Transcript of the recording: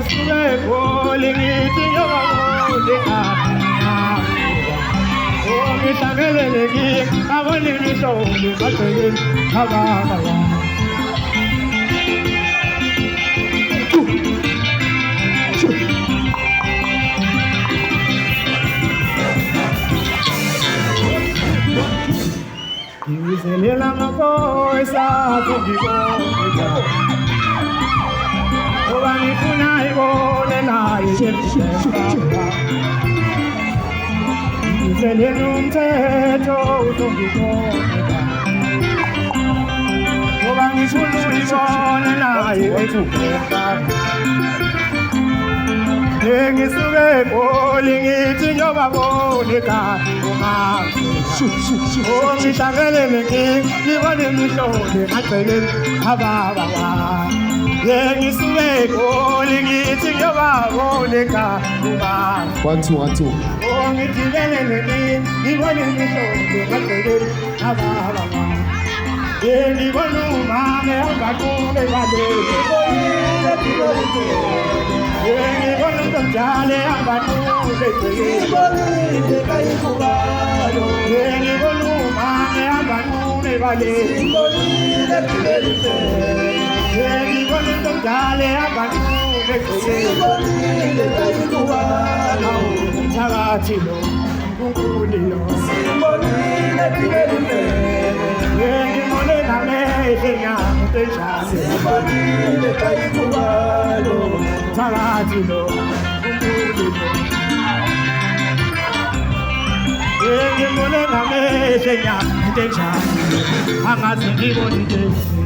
ngisuke eGoli ngithi ngiyoba ngihlangele lenkinga abone imihlobo bagcekeni ababa ngizelela amaphoyisa ngibona ngoba ngifuna ibone naye ngizelela umthetho uzongibona ngoba ngifuna ibone naye ngisuke eGoli ngithi ngiyobabona ekhaya ngihlangele lenkinga ngibone imihlobo emagcekeni ababa ngisuke eGoli ngithi ngiyobabona ekhaya 1 2 1 2 ngidibene nenkinga ngibone imihlobo emagcekeni ababa ngibona umama angaqule baleni ngibona umntwana angaqule ngibonile kayikubalo ngibona umama angaqule baleni ngibonile ngibona umntwana angaqule ngibonile kayikubalo umthakathi lo unkulunkulu lo ngibonile ngibone namehlo enyama enjani ngibonile kayikubalo umthakathi lo unkulunkulu lo ngibone namehlo enyama enjani angazi ngibonile